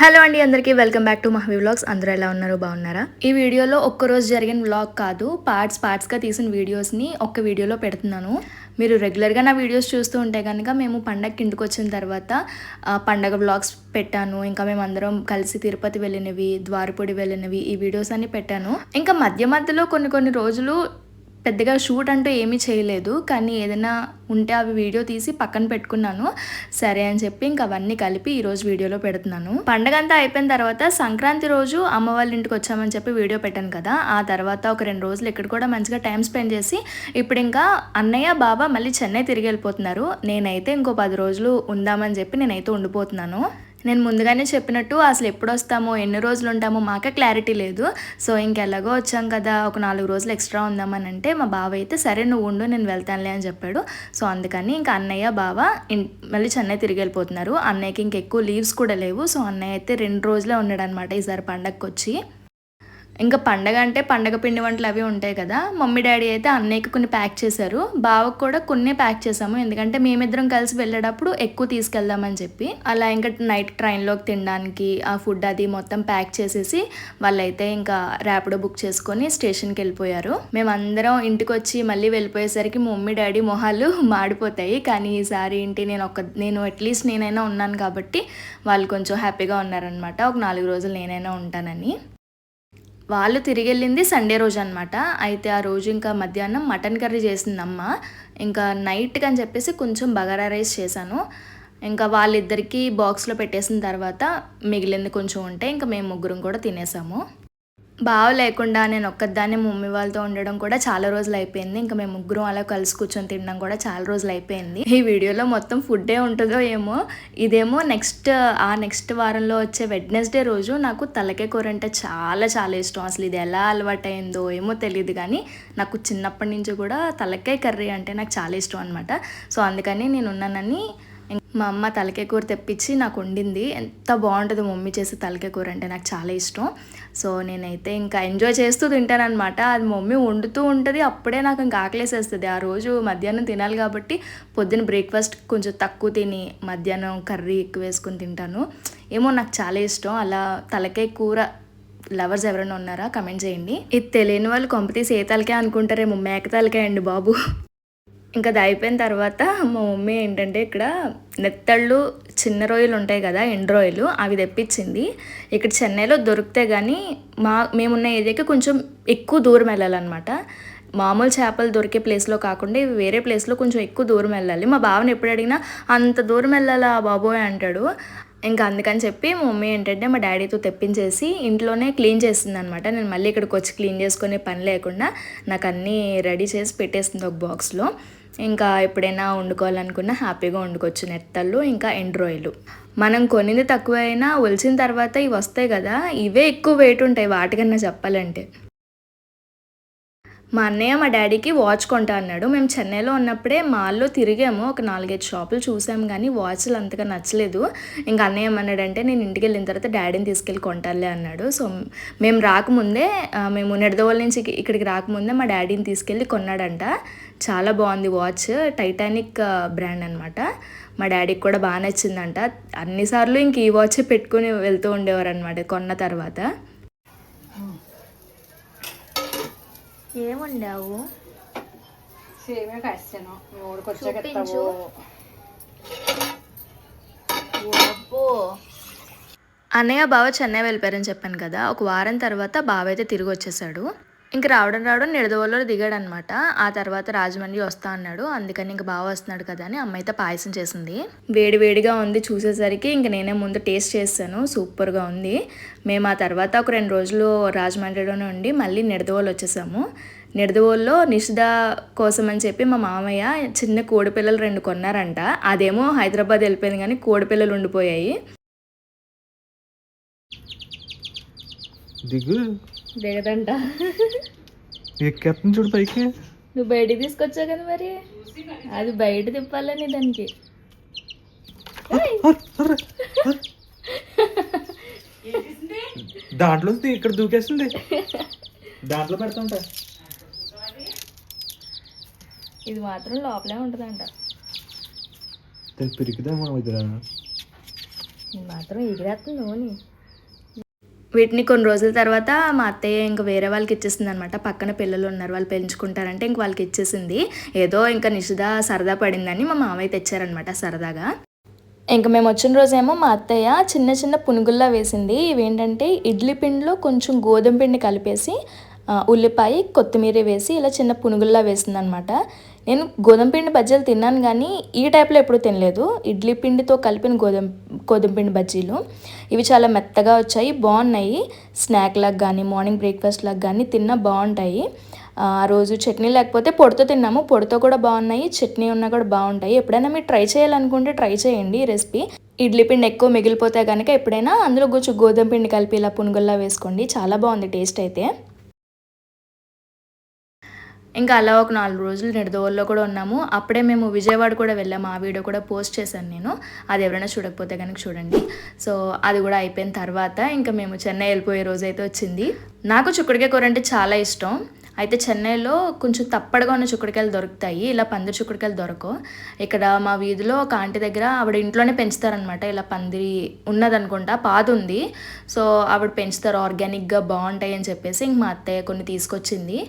Hello అండి, అందరికీ welcome back to మహవి vlogs. అందరూ ఎలా ఉన్నారు? బాగున్నారా? ఈ వీడియోలో ఒక్కరోజు జరిగిన వ్లాగ్ కాదు, పార్ట్స్గా తీసిన వీడియోస్ని ఒక్క వీడియోలో పెడుతున్నాను. మీరు రెగ్యులర్గా నా వీడియోస్ చూస్తూ ఉంటే కనుక మేము పండగకి ఇంటికి వచ్చిన తర్వాత పండగ వ్లాగ్స్ పెట్టాను. ఇంకా మేము అందరం కలిసి తిరుపతి వెళ్ళినవి, ద్వారపూడి వెళ్ళినవి ఈ వీడియోస్ అన్ని పెట్టాను. ఇంకా మధ్యలో కొన్ని రోజులు పెద్దగా షూట్ అంటూ ఏమీ చేయలేదు, కానీ ఏదైనా ఉంటే అవి వీడియో తీసి పక్కన పెట్టుకున్నాను. సరే అని చెప్పి ఇంకా అవన్నీ కలిపి ఈరోజు వీడియోలో పెడుతున్నాను. పండగ అంతా అయిపోయిన తర్వాత సంక్రాంతి రోజు అమ్మ వాళ్ళ ఇంటికి వచ్చామని చెప్పి వీడియో పెట్టాను కదా, ఆ తర్వాత ఒక 2 రోజులు ఇక్కడ కూడా మంచిగా టైం స్పెండ్ చేసి ఇప్పుడు ఇంకా అన్నయ్య బాబా మళ్ళీ చెన్నై తిరిగి వెళ్ళిపోతున్నారు. నేనైతే ఇంకో 10 రోజులు ఉందామని చెప్పి నేనైతే ఉండిపోతున్నాను. నేను ముందుగానే చెప్పినట్టు అసలు ఎప్పుడు వస్తామో ఎన్ని రోజులు ఉంటామో మాకే క్లారిటీ లేదు. సో ఇంకెలాగో వచ్చాం కదా, ఒక 4 రోజులు ఎక్స్ట్రా ఉందామని అంటే మా బావ అయితే సరే నువ్వు ఉండు నేను వెళ్తానులే అని చెప్పాడు. సో అందుకని ఇంకా అన్నయ్య బావ మళ్ళీ చెన్నై తిరిగి వెళ్ళిపోతున్నారు. అన్నయ్యకి ఇంకెక్కువ లీవ్స్ కూడా లేవు. సో అన్నయ్య అయితే 2 రోజులే ఉన్నాడు అనమాట ఈసారి పండగకి వచ్చి. ఇంకా పండగ అంటే పండగ పిండి వంటలు అవి ఉంటాయి కదా, మమ్మీ డాడీ అయితే అన్నయ్యకి కొన్ని ప్యాక్ చేశారు, బావకు కూడా కొన్ని ప్యాక్ చేసాము. ఎందుకంటే మేమిద్దరం కలిసి వెళ్ళేటప్పుడు ఎక్కువ తీసుకెళ్దామని చెప్పి అలా ఇంకా నైట్ ట్రైన్లోకి తినడానికి ఆ ఫుడ్ అది మొత్తం ప్యాక్ చేసేసి వాళ్ళైతే ఇంకా ర్యాపిడో బుక్ చేసుకొని స్టేషన్కి వెళ్ళిపోయారు. మేమందరం ఇంటికి వచ్చి మళ్ళీ వెళ్ళిపోయేసరికి మమ్మీ డాడీ మొహాలు మాడిపోతాయి. కానీ ఈసారి ఏంటి నేను అట్లీస్ట్ నేనైనా ఉన్నాను కాబట్టి వాళ్ళు కొంచెం హ్యాపీగా ఉన్నారనమాట. ఒక 4 రోజులు నేనైనా ఉంటానని. వాళ్ళు తిరిగి వెళ్ళింది సండే రోజు అనమాట. అయితే ఆ రోజు ఇంకా మధ్యాహ్నం మటన్ కర్రీ చేసిందమ్మ. ఇంకా నైట్కి అని చెప్పేసి కొంచెం బగారా రైస్ చేశాను. ఇంకా వాళ్ళిద్దరికీ బాక్స్లో పెట్టేసిన తర్వాత మిగిలింది కొంచెం ఉంటే ఇంకా మేము ముగ్గురం కూడా తినేసాము. బావ లేకుండా నేను ఒక్కదాన్ని మమ్మీ వాళ్ళతో ఉండడం కూడా చాలా రోజులు అయిపోయింది. ఇంకా మేము ముగ్గురం అలా కలిసి కూర్చొని తినడం కూడా చాలా రోజులు అయిపోయింది. ఈ వీడియోలో మొత్తం ఫుడ్డే ఉంటుందో ఏమో. ఇదేమో నెక్స్ట్ వారంలో వచ్చే వెడ్నెస్డే రోజు నాకు తలకాయ కూర అంటే చాలా చాలా ఇష్టం. అసలు ఇది ఎలా అలవాటైందో ఏమో తెలియదు, కానీ నాకు చిన్నప్పటి నుంచి కూడా తలకాయ కర్రీ అంటే నాకు చాలా ఇష్టం అనమాట. సో అందుకని నేను ఉన్నానని మా అమ్మ తలకాయ కూర తెప్పించి నాకు వండింది. ఎంత బాగుంటుందో మమ్మీ చేసే తలకాయ కూర అంటే నాకు చాలా ఇష్టం. సో నేనైతే ఇంకా ఎంజాయ్ చేస్తూ తింటానమాట. అది మమ్మీ వండుతూ ఉంటుంది, అప్పుడే నాకు ఇంకా ఆకలేసేస్తుంది. ఆ రోజు మధ్యాహ్నం తినాలి కాబట్టి పొద్దున్న బ్రేక్ఫాస్ట్ కొంచెం తక్కువ తిని మధ్యాహ్నం కర్రీ ఎక్కువ వేసుకొని తింటాను. ఏమో నాకు చాలా ఇష్టం. అలా తలకాయ కూర లవర్స్ ఎవరైనా ఉన్నారా కమెంట్ చేయండి. ఇది తెలియని వాళ్ళు కొంపతీసి ఏ తలకాయ అనుకుంటారేమో, మేక తలకాయ అండి బాబు. ఇంకా అది అయిపోయిన తర్వాత మా మమ్మీ ఏంటంటే ఇక్కడ నెత్తళ్ళు చిన్న రొయ్యలు ఉంటాయి కదా, ఎండు రొయ్యలు, అవి తెప్పించింది. ఇక్కడ చెన్నైలో దొరికితే కానీ మేమున్న ఏరియాకి కొంచెం ఎక్కువ దూరం వెళ్ళాలన్నమాట. మామూలు చేపలు దొరికే ప్లేస్లో కాకుండా ఇవి వేరే ప్లేస్లో కొంచెం ఎక్కువ దూరం వెళ్ళాలి. మా బావని ఎప్పుడు అడిగినా అంత దూరం వెళ్ళాలా బాబోయ్ అంటాడు. ఇంకా అందుకని చెప్పి మా మమ్మీ ఏంటంటే మా డాడీతో తెప్పించేసి ఇంట్లోనే క్లీన్ చేస్తుంది అనమాట. నేను మళ్ళీ ఇక్కడికి వచ్చి క్లీన్ చేసుకునే పని లేకుండా నాకు అన్నీ రెడీ చేసి పెట్టేస్తుంది ఒక బాక్స్లో. ఇంకా ఎప్పుడైనా వండుకోవాలనుకున్నా హ్యాపీగా వండుకోవచ్చు. నెత్తళ్ళు ఇంకా ఎండు రొయ్యలు మనం కొనింది తక్కువ అయినా ఒలిచిన తర్వాత ఇవి వస్తాయి కదా, ఇవే ఎక్కువ వెయిట్ ఉంటాయి వాటికన్నా చెప్పాలంటే. మా అన్నయ్య మా డాడీకి వాచ్ కొంటా అన్నాడు. మేము చెన్నైలో ఉన్నప్పుడే మాల్లో తిరిగాము, ఒక 4-5 షాపులు చూసాము, కానీ వాచ్లు అంతగా నచ్చలేదు. ఇంకా అన్నయ్య ఏమన్నాడంటే నేను ఇంటికి వెళ్ళిన తర్వాత డాడీని తీసుకెళ్ళి కొంటాలే అన్నాడు. సో మేము నిడదవోల నుంచి ఇక్కడికి రాకముందే మా డాడీని తీసుకెళ్ళి కొన్నాడంట. చాలా బాగుంది వాచ్, టైటానిక్ బ్రాండ్ అనమాట. మా డాడీకి కూడా బాగా నచ్చిందంట. అన్నిసార్లు ఇంక ఈ వాచే పెట్టుకుని వెళ్తూ ఉండేవారు అనమాట కొన్న తర్వాత. ఏముండావు అన్నయ్య బావ చెన్నై వెళ్ళిపోయారని చెప్పాను కదా, ఒక వారం తర్వాత బావ అయితే తిరిగి వచ్చేసాడు. ఇంక రావడం నిడదవోలో దిగాడు అనమాట. ఆ తర్వాత రాజమండ్రి వస్తా అన్నాడు. అందుకని ఇంక బావ వస్తున్నాడు కదా అని అమ్మ అయితే పాయసం చేసింది. వేడివేడిగా ఉంది. చూసేసరికి ఇంక నేనే ముందు టేస్ట్ చేశాను, సూపర్గా ఉంది. మేము ఆ తర్వాత ఒక 2 రోజులు రాజమండ్రిలోనే ఉండి మళ్ళీ నిడదవోలు వచ్చేసాము. నిడదవోల్లో నిషిద కోసం అని చెప్పి మా మామయ్య చిన్న కోడిపిల్లలు 2 కొన్నారంట. అదేమో హైదరాబాద్ వెళ్ళిపోయింది, కానీ కోడిపిల్లలు ఉండిపోయాయి. దిగదంట, ఎక్కేస్తుంది చూడు పైకి. నువ్వు బయటికి తీసుకొచ్చావు కదా, మరి అది బయట తిప్పాలని దానికి. దాంట్లో ఇక్కడ దూకేస్తుంది, దాంట్లో పెడతాంట. ఇది మాత్రం లోపలే ఉంటుందంట. పెరిగితే మనం ఇద్దరా మాత్రం ఎగిరేస్తుంది నూనె. వీటిని కొన్ని రోజుల తర్వాత మా అత్తయ్య ఇంకా వేరే వాళ్ళకి ఇచ్చేసింది అనమాట. పక్కన పిల్లలు ఉన్నారు, వాళ్ళు పెంచుకుంటారంటే ఇంక వాళ్ళకి ఇచ్చేసింది. ఏదో ఇంకా నిషిద సరదా పడిందని మా మామయ్య తెచ్చారనమాట సరదాగా. ఇంకా మేము వచ్చిన రోజేమో మా అత్తయ్య చిన్న చిన్న పునుగుల్లా వేసింది. ఇవేంటంటే ఇడ్లీ పిండిలో కొంచెం గోధుమ పిండి కలిపేసి ఉల్లిపాయ కొత్తిమీర వేసి ఇలా చిన్న పునుగుల్లా వేసిందనమాట. నేను గోధుమ పిండి బజ్జీలు తిన్నాను కానీ ఈ టైప్లో ఎప్పుడు తినలేదు. ఇడ్లీ పిండితో కలిపిన గోధుమ పిండి బజ్జీలు ఇవి చాలా మెత్తగా వచ్చాయి, బాగున్నాయి. స్నాక్ లాగా కానీ మార్నింగ్ బ్రేక్ఫాస్ట్ లాగా కానీ తిన్నా బాగుంటాయి. ఆ రోజు చట్నీ లేకపోతే పొడితో తిన్నాము, పొడితో కూడా బాగున్నాయి, చట్నీ ఉన్నా కూడా బాగుంటాయి. ఎప్పుడైనా మీరు ట్రై చేయాలనుకుంటే ట్రై చేయండి ఈ రెసిపీ. ఇడ్లీ పిండి ఎక్కువ మిగిలిపోతే కనుక ఎప్పుడైనా అందులో కొంచెం గోధుమ పిండి కలిపి ఇలా పునుగుల్లా వేసుకోండి, చాలా బాగుంది టేస్ట్ అయితే. ఇంకా అలా ఒక 4 రోజులు నిడదవోల్లో కూడా ఉన్నాము. అప్పుడే మేము విజయవాడ కూడా వెళ్ళాము, ఆ వీడియో కూడా పోస్ట్ చేశాను నేను, అది ఎవరైనా చూడకపోతే కనుక చూడండి. సో అది కూడా అయిపోయిన తర్వాత ఇంకా మేము చెన్నై వెళ్ళిపోయే రోజు అయితే వచ్చింది. నాకు చిక్కుడుకాయ కూర అంటే చాలా ఇష్టం. అయితే చెన్నైలో కొంచెం తప్పడుగా ఉన్న చిక్కుడుకాయలు దొరుకుతాయి, ఇలా పందిరి చిక్కుడుకాయలు దొరకవు. ఇక్కడ మా వీధిలో ఒక ఆంటీ దగ్గర ఆవిడ ఇంట్లోనే పెంచుతారనమాట, ఇలా పందిరి ఉన్నదనుకుంటా, పాదు ఉంది. సో ఆవిడ పెంచుతారు, ఆర్గానిక్గా బాగుంటాయి అని చెప్పేసి ఇంక మా అత్తయ్య కొన్ని తీసుకొచ్చింది.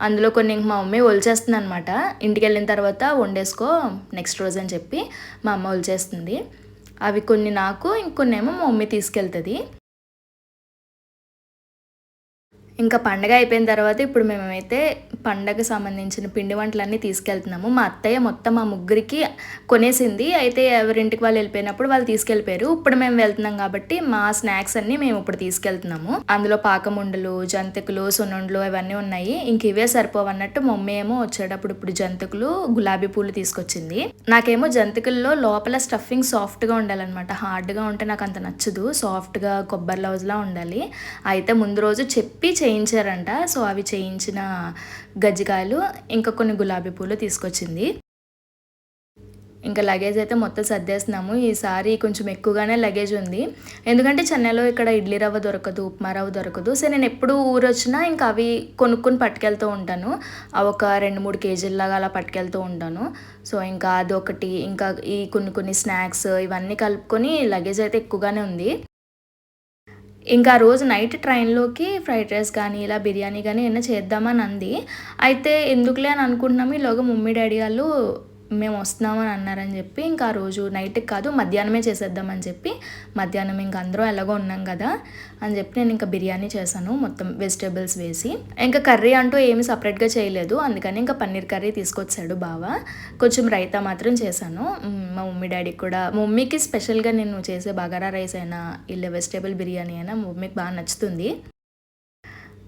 అందులో కొన్ని ఇంక మా మమ్మీ ఒలిచేస్తుంది అనమాట. ఇంటికి వెళ్ళిన తర్వాత వండేసుకో నెక్స్ట్ రోజు అని చెప్పి మా అమ్మ ఒలిచేస్తుంది. అవి కొన్ని నాకు, ఇంకొన్ని ఏమో మా మమ్మీ తీసుకెళ్తుంది. ఇంకా పండగ అయిపోయిన తర్వాత ఇప్పుడు మేమైతే పండగకు సంబంధించిన పిండి వంటలన్నీ తీసుకెళ్తున్నాము. మా అత్తయ్య మొత్తం మా ముగ్గురికి కొనేసింది. అయితే ఎవరింటికి వాళ్ళు వెళ్ళిపోయినప్పుడు వాళ్ళు తీసుకెళ్ళిపోయారు. ఇప్పుడు మేము వెళ్తున్నాం కాబట్టి మా స్నాక్స్ అన్నీ మేము ఇప్పుడు తీసుకెళ్తున్నాము. అందులో పాకముండలు, జంతికలు, సున్నుండలు అవన్నీ ఉన్నాయి. ఇంక ఇవే సరిపోవన్నట్టు మమ్మీ ఏమో వచ్చేటప్పుడు ఇప్పుడు జంతికలు, గులాబీ పూలు తీసుకొచ్చింది. నాకేమో జంతికల్లో లోపల స్టఫింగ్ సాఫ్ట్గా ఉండాలన్నమాట, హార్డ్గా ఉంటే నాకు అంత నచ్చదు. సాఫ్ట్గా కొబ్బరి లౌజ్లా ఉండాలి. అయితే ముందు రోజు చెప్పి చేయించారంట. సో అవి చేయించిన గజ్జికాయలు ఇంకా కొన్ని గులాబీ పూలు తీసుకొచ్చింది. ఇంకా లగేజ్ అయితే మొత్తం సర్దేస్తున్నాము. ఈసారి కొంచెం ఎక్కువగానే లగేజ్ ఉంది, ఎందుకంటే చెన్నైలో ఇక్కడ ఇడ్లీ రవ్వ దొరకదు, ఉప్మా రవ్వ దొరకదు. సో నేను ఎప్పుడు ఊరు వచ్చినా ఇంకా అవి కొనుక్కొని పట్టుకెళ్తూ ఉంటాను. అవి ఒక 2-3 కేజీల్లాగా అలా పట్టుకెళ్తూ ఉంటాను. సో ఇంకా అదొకటి, ఇంకా ఈ కొన్ని స్నాక్స్ ఇవన్నీ కలుపుకొని లగేజ్ అయితే ఎక్కువగానే ఉంది. ఇంకా రోజు నైట్ ట్రైన్లోకి ఫ్రైడ్ రైస్ కానీ ఇలా బిర్యానీ కానీ ఏమైనా చేద్దామని అంది. అయితే ఎందుకులే అని అనుకుంటున్నాము, ఈలోగా మమ్మీ డాడీ వాళ్ళు మేము వస్తున్నామని అన్నారని చెప్పి ఇంకా ఆ రోజు నైట్కి కాదు మధ్యాహ్నమే చేసేద్దామని చెప్పి, మధ్యాహ్నం ఇంకా అందరూ ఎలాగో ఉన్నాం కదా అని చెప్పి నేను ఇంకా బిర్యానీ చేశాను మొత్తం వెజిటేబుల్స్ వేసి. ఇంకా కర్రీ అంటూ ఏమి సపరేట్గా చేయలేదు, అందుకని ఇంకా పన్నీర్ కర్రీ తీసుకొచ్చాడు బావ. కొంచెం రైతా మాత్రం చేశాను. మా మమ్మీ డాడీకి కూడా, మా మమ్మీకి స్పెషల్గా నేను చేసే బగారా రైస్ అయినా ఇలా వెజిటేబుల్ బిర్యానీ అయినా మా మమ్మీకి బాగా నచ్చుతుంది.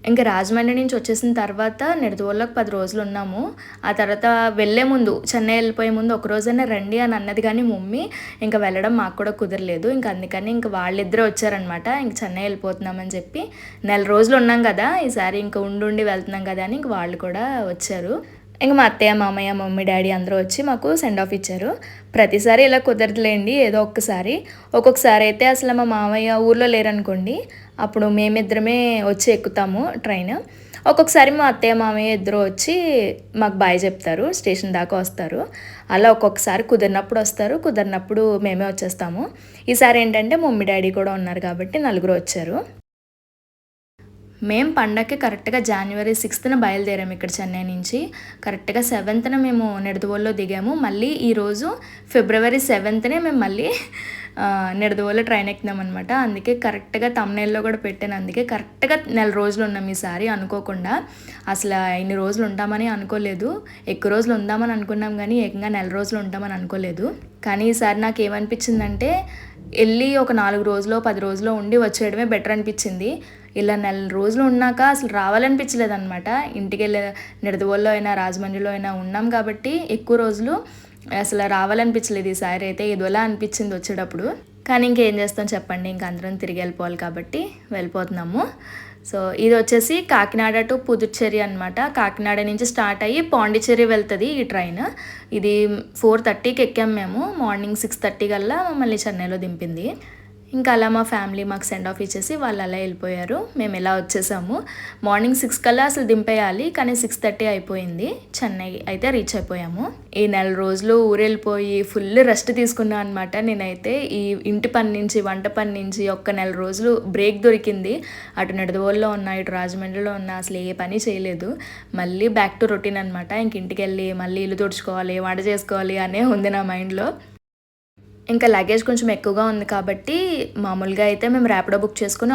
ఇంకా రాజమండ్రి నుంచి వచ్చేసిన తర్వాత నిడదవోల్లోకి 10 రోజులు ఉన్నాము. ఆ తర్వాత వెళ్ళే ముందు, చెన్నై వెళ్ళిపోయే ముందు ఒక రోజైనా రండి అని అన్నది కానీ మమ్మీ, ఇంకా వెళ్ళడం మాకు కూడా కుదరలేదు. ఇంకా అందుకని ఇంకా వాళ్ళిద్దరే వచ్చారనమాట. ఇంక చెన్నై వెళ్ళిపోతున్నామని చెప్పి, 1 రోజులు ఉన్నాం కదా ఈసారి, ఇంకా ఉండి వెళ్తున్నాం కదా అని ఇంక వాళ్ళు కూడా వచ్చారు. ఇంక మా అత్తయ్య, మామయ్య, మమ్మీ, డాడీ అందరూ వచ్చి మాకు సెండ్ ఆఫ్ ఇచ్చారు. ప్రతిసారి ఇలా కుదరదులేండి, ఏదో ఒక్కొక్కసారి అయితే అసలు మా మామయ్య ఊర్లో లేరనుకోండి, అప్పుడు మేమిద్దరమే వచ్చి ఎక్కుతాము ట్రైన్. ఒక్కొక్కసారి మా అత్తయ్య, మామయ్య ఇద్దరు వచ్చి మాకు బాయ్ చెప్తారు, స్టేషన్ దాకా వస్తారు. అలా ఒక్కొక్కసారి కుదిరినప్పుడు వస్తారు, కుదిరినప్పుడు మేమే వచ్చేస్తాము. ఈసారి ఏంటంటే మమ్మీ డాడీ కూడా ఉన్నారు కాబట్టి 4 వచ్చారు. మేము పండగకి కరెక్ట్గా January 6th బయలుదేరాము ఇక్కడ చెన్నై నుంచి. కరెక్ట్గా 7th మేము నిడదవోల్లో దిగాము. మళ్ళీ ఈరోజు February 7th మేము మళ్ళీ నిడదవోల్లో ట్రైన్ ఎక్కుదాం అనమాట. అందుకే కరెక్ట్గా తమ్నైల్లో కూడా పెట్టాను. అందుకే కరెక్ట్గా 1 రోజులు ఉన్నాం ఈసారి అనుకోకుండా. అసలు ఇన్ని రోజులు ఉంటామని అనుకోలేదు, ఎక్కువ రోజులు ఉందామని అనుకున్నాం కానీ ఏకంగా 1 రోజులు ఉంటామని అనుకోలేదు. కానీ ఈసారి నాకు ఏమనిపించిందంటే, వెళ్ళి ఒక 4 రోజులో 10 రోజులో ఉండి వచ్చేయడమే బెటర్ అనిపించింది. ఇలా 1 రోజులు ఉన్నాక అసలు రావాలనిపించలేదు అనమాట. ఇంటికి వెళ్ళే నిడదవోల్లో అయినా రాజమండ్రిలో అయినా ఉన్నాం కాబట్టి ఎక్కువ రోజులు అసలు రావాలనిపించలేదు. ఈసారి అయితే ఏదోలా అనిపించింది వచ్చేటప్పుడు. కానీ ఇంకేం చేస్తాం చెప్పండి, ఇంక అందరం తిరిగి వెళ్ళిపోవాలి కాబట్టి వెళ్ళిపోతున్నాము. సో ఇది వచ్చేసి కాకినాడ టు పుదుచ్చేరి అనమాట. కాకినాడ నుంచి స్టార్ట్ అయ్యి పాండిచ్చేరి వెళ్తుంది ఈ ట్రైన్. ఇది 4:30కి ఎక్కాము మేము. మార్నింగ్ 6:30 కల్లా మళ్ళీ చెన్నైలో దింపింది. ఇంకా అలా మా ఫ్యామిలీ మాకు సెండ్ ఆఫ్ ఇచ్చేసి వాళ్ళు అలా వెళ్ళిపోయారు. మేము ఎలా వచ్చేసాము. మార్నింగ్ 6 కల్లా అసలు దింపేయాలి, కానీ 6:30 అయిపోయింది. చెన్నై అయితే రీచ్ అయిపోయాము. ఈ నెల రోజులు ఊరెళ్ళిపోయి ఫుల్ రెస్ట్ తీసుకున్నాను అనమాట. నేనైతే ఈ ఇంటి పని నుంచి వంట పని నుంచి ఒక్క నెల రోజులు బ్రేక్ దొరికింది. అటు నిడదవోలులో ఉన్నా, ఇటు రాజమండ్రిలో ఉన్నా, అసలు ఏ పని చేయలేదు. మళ్ళీ బ్యాక్ టు రొటీన్ అనమాట. ఇంక ఇంటికి వెళ్ళి మళ్ళీ ఇల్లు తుడుచుకోవాలి, వంట చేసుకోవాలి అనే ఉంది నా మైండ్లో. ఇంకా లగేజ్ కొంచెం ఎక్కువగా ఉంది కాబట్టి మామూలుగా అయితే మేము ర్యాపిడో బుక్ చేసుకుని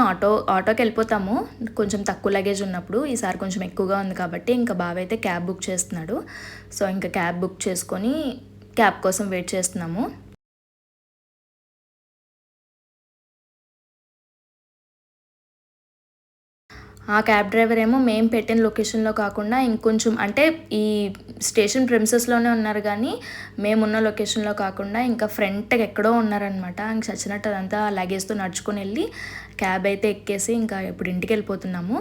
ఆటోకి వెళ్ళిపోతాము కొంచెం తక్కువ లగేజ్ ఉన్నప్పుడు. ఈసారి కొంచెం ఎక్కువగా ఉంది కాబట్టి ఇంకా బావ అయితే క్యాబ్ బుక్ చేస్తున్నాడు. సో ఇంకా క్యాబ్ బుక్ చేసుకొని క్యాబ్ కోసం వెయిట్ చేస్తున్నాము. ఆ క్యాబ్ డ్రైవర్ ఏమో మేము పెట్టిన లొకేషన్లో కాకుండా ఇంకొంచెం అంటే ఈ స్టేషన్ ప్రెమిసెస్లోనే ఉన్నారు, కానీ మేమున్న లొకేషన్లో కాకుండా ఇంకా ఫ్రంట్కి ఎక్కడో ఉన్నారనమాట. ఇంక చచ్చినట్టు అదంతా లగేజ్తో నడుచుకొని వెళ్ళి క్యాబ్ అయితే ఎక్కేసి ఇంకా ఇప్పుడు ఇంటికి వెళ్ళిపోతున్నాము.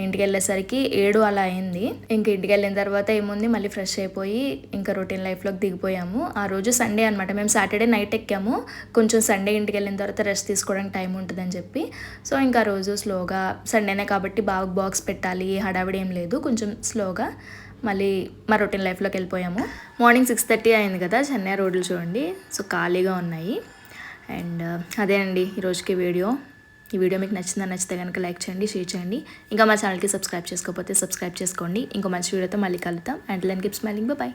ఇంటికి వెళ్ళేసరికి 7 అలా అయింది. ఇంక ఇంటికి వెళ్ళిన తర్వాత ఏముంది, మళ్ళీ ఫ్రెష్ అయిపోయి ఇంకా రొటీన్ లైఫ్లోకి దిగిపోయాము. ఆ రోజు సండే అనమాట. మేము సాటర్డే నైట్ ఎక్కాము. కొంచెం సండే ఇంటికి వెళ్ళిన తర్వాత రెస్ట్ తీసుకోవడానికి టైం ఉంటుందని చెప్పి. సో ఇంకా రోజు స్లోగా, సండేనే కాబట్టి బాగా బాక్స్ పెట్టాలి, హడావిడి ఏం లేదు, కొంచెం స్లోగా మళ్ళీ మా రొటీన్ లైఫ్లోకి వెళ్ళిపోయాము. మార్నింగ్ 6:30 అయింది కదా. చెన్నై రోడ్లు చూడండి సో ఖాళీగా ఉన్నాయి. అండ్ అదే అండి ఈరోజుకి వీడియో. ఈ వీడియో మీకు నచ్చితే కనుక లైక్ చేయండి, షేర్ చేయండి. ఇంకా మా ఛానల్కి సబ్స్క్రైబ్ చేసుకోకపోతే సబ్స్క్రైబ్ చేసుకోండి. ఇంకో మంచి వీడియోతో మళ్ళీ కలుద్దాం. And then keep smiling. By.